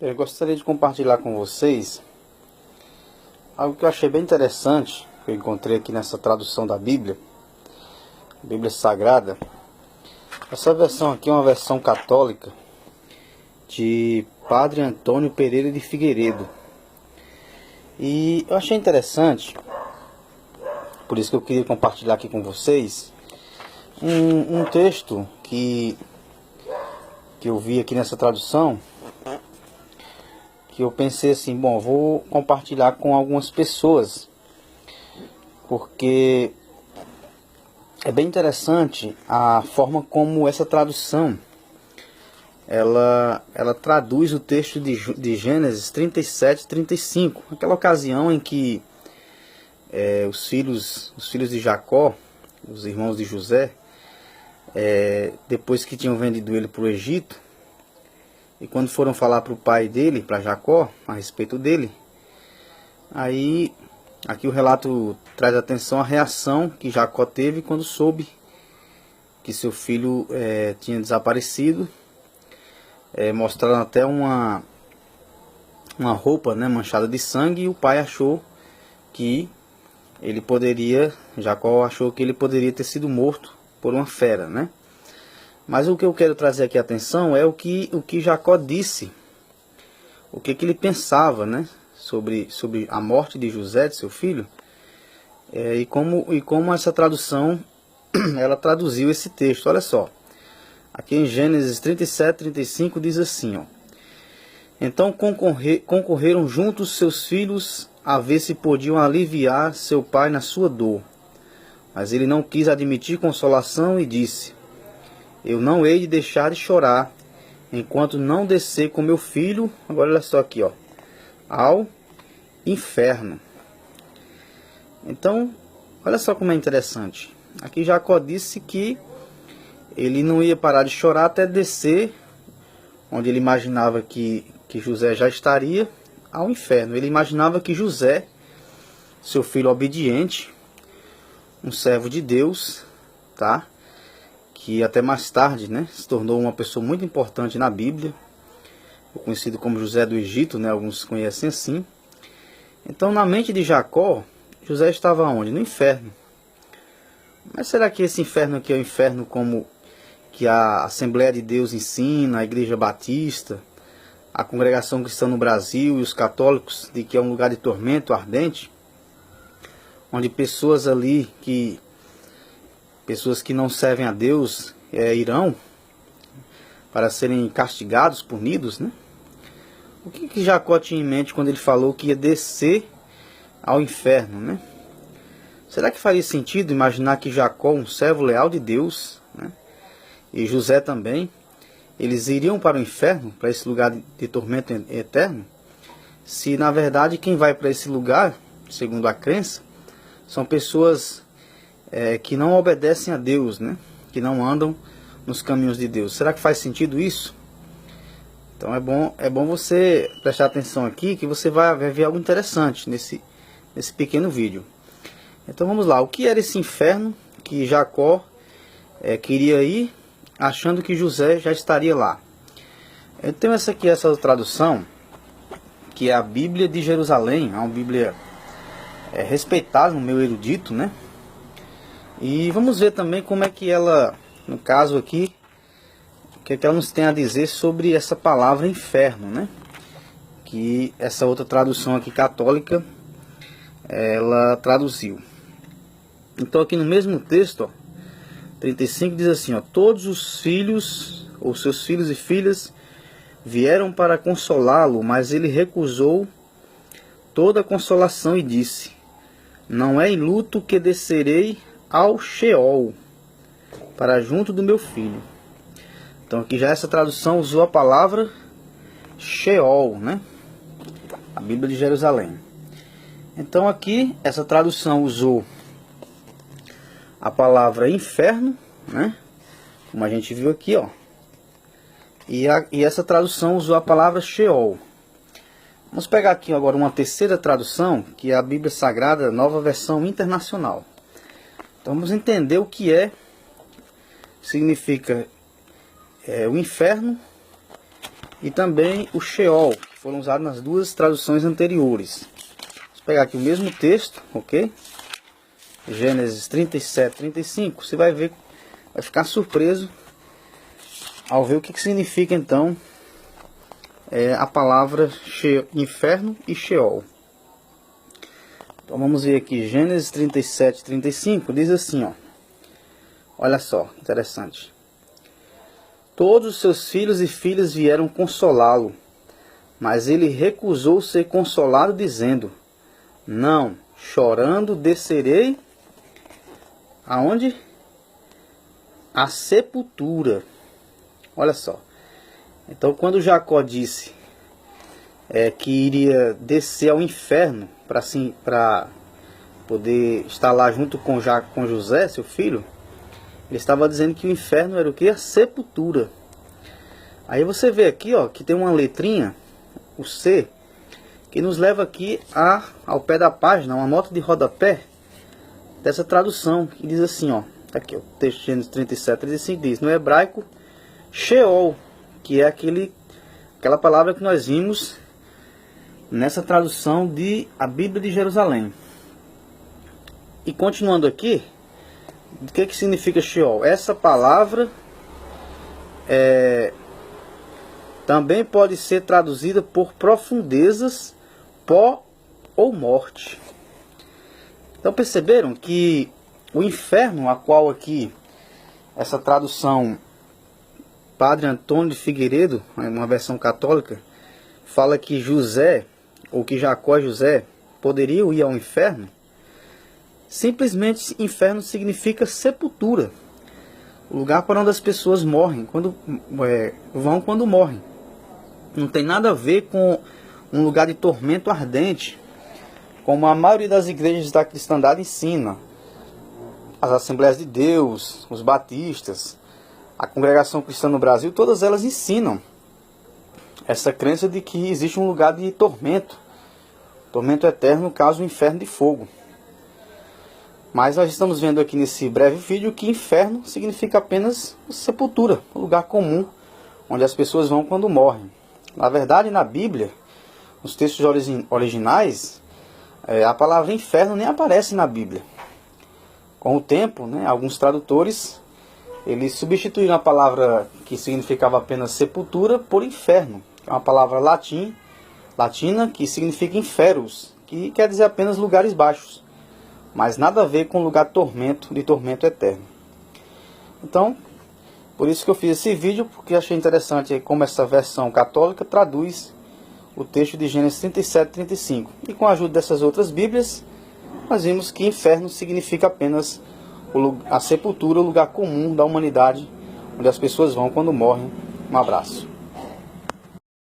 Eu gostaria de compartilhar com vocês algo que eu achei bem interessante, que eu encontrei aqui nessa tradução da Bíblia, Bíblia Sagrada. Essa versão aqui é uma versão católica de Padre Antônio Pereira de Figueiredo. E eu achei interessante, por isso que eu queria compartilhar aqui com vocês, um texto que eu vi aqui nessa tradução, que eu pensei assim, bom, vou compartilhar com algumas pessoas, porque é bem interessante a forma como essa tradução ela traduz o texto de Gênesis 37:35, aquela ocasião em que os filhos de Jacó, os irmãos de José, depois que tinham vendido ele para o Egito, e quando foram falar para o pai dele, para Jacó, a respeito dele, aí aqui o relato traz atenção à reação que Jacó teve quando soube que seu filho tinha desaparecido. Mostraram até uma roupa, manchada de sangue, e o pai achou que ele poderia, Jacó achou que ele poderia ter sido morto por uma fera, né? Mas o que eu quero trazer aqui a atenção é o que Jacó disse, o que ele pensava, sobre a morte de José, de seu filho, e como essa tradução ela traduziu esse texto. Olha só, aqui em Gênesis 37:35 diz assim, ó: então concorreram juntos seus filhos a ver se podiam aliviar seu pai na sua dor, mas ele não quis admitir consolação e disse: eu não hei de deixar de chorar enquanto não descer com meu filho, agora olha só aqui, ó, ao inferno. Então, olha só como é interessante. Aqui Jacó disse que ele não ia parar de chorar até descer, onde ele imaginava que José já estaria, ao inferno. Ele imaginava que José, seu filho obediente, um servo de Deus, que até mais tarde, se tornou uma pessoa muito importante na Bíblia, conhecido como José do Egito, alguns conhecem assim. Então, na mente de Jacó, José estava onde? No inferno. Mas será que esse inferno aqui é o inferno como que a Assembleia de Deus ensina, a Igreja Batista, a Congregação Cristã no Brasil e os católicos, de que é um lugar de tormento ardente, onde pessoas que não servem a Deus irão para serem castigados, punidos, O que Jacó tinha em mente quando ele falou que ia descer ao inferno, Será que faria sentido imaginar que Jacó, um servo leal de Deus, e José também, eles iriam para o inferno, para esse lugar de tormento eterno? Se na verdade quem vai para esse lugar, segundo a crença, são pessoas que não obedecem a Deus, que não andam nos caminhos de Deus. Será que faz sentido isso? Então é bom você prestar atenção aqui, que você vai ver algo interessante nesse pequeno vídeo. Então vamos lá, o que era esse inferno que Jacó queria ir, achando que José já estaria lá? Eu tenho essa tradução, que é a Bíblia de Jerusalém, é uma Bíblia respeitada no meio erudito, E vamos ver também como é que ela, no caso aqui, o que ela nos tem a dizer sobre essa palavra inferno, Que essa outra tradução aqui católica, ela traduziu. Então aqui no mesmo texto, ó, 35 diz assim, ó: todos os filhos, ou seus filhos e filhas, vieram para consolá-lo, mas ele recusou toda a consolação e disse: não é em luto que descerei ao Sheol, para junto do meu filho. Então aqui já essa tradução usou a palavra Sheol, A Bíblia de Jerusalém. Então aqui essa tradução usou a palavra inferno, Como a gente viu aqui, ó. E essa tradução usou a palavra Sheol. Vamos pegar aqui agora uma terceira tradução, que é a Bíblia Sagrada, Nova Versão Internacional. Então vamos entender o que significa o inferno e também o Sheol, que foram usados nas duas traduções anteriores. Vamos pegar aqui o mesmo texto, ok? Gênesis 37, 35. Você vai ver, vai ficar surpreso ao ver o que significa então a palavra inferno e Sheol. Então vamos ver aqui, Gênesis 37, 35, diz assim, ó. Olha só, interessante. Todos os seus filhos e filhas vieram consolá-lo, mas ele recusou ser consolado, dizendo: não, chorando descerei aonde? A sepultura. Olha só. Então quando Jacó disse que iria descer ao inferno para poder estar lá junto com José, seu filho, ele estava dizendo que o inferno era o que? A sepultura. Aí você vê aqui, ó, que tem uma letrinha, o C, que nos leva aqui ao pé da página, uma nota de rodapé dessa tradução, que diz assim, ó, aqui o texto de Gênesis 37, 35 diz, no hebraico, Sheol, que é aquela palavra que nós vimos nessa tradução de a Bíblia de Jerusalém. E continuando aqui, o que significa Sheol? Essa palavra também pode ser traduzida por profundezas, pó ou morte. Então perceberam que o inferno, a qual aqui essa tradução Padre Antônio de Figueiredo, uma versão católica, fala que José, ou que Jacó e José poderiam ir ao inferno. Simplesmente inferno significa sepultura, o lugar para onde as pessoas morrem, vão quando morrem. Não tem nada a ver com um lugar de tormento ardente, como a maioria das igrejas da cristandade ensina. As Assembleias de Deus, os batistas, a Congregação Cristã no Brasil, todas elas ensinam essa crença de que existe um lugar de tormento eterno, no caso o inferno de fogo. Mas nós estamos vendo aqui nesse breve vídeo que inferno significa apenas sepultura, um lugar comum onde as pessoas vão quando morrem. Na verdade, na Bíblia, nos textos originais, a palavra inferno nem aparece na Bíblia. Com o tempo, alguns tradutores eles substituíram a palavra que significava apenas sepultura por inferno, que é uma palavra latina que significa inferus, que quer dizer apenas lugares baixos, mas nada a ver com lugar de tormento eterno. Então, por isso que eu fiz esse vídeo, porque achei interessante como essa versão católica traduz o texto de Gênesis 37, 35. E com a ajuda dessas outras Bíblias, nós vimos que inferno significa apenas a sepultura, o lugar comum da humanidade, onde as pessoas vão quando morrem. Um abraço.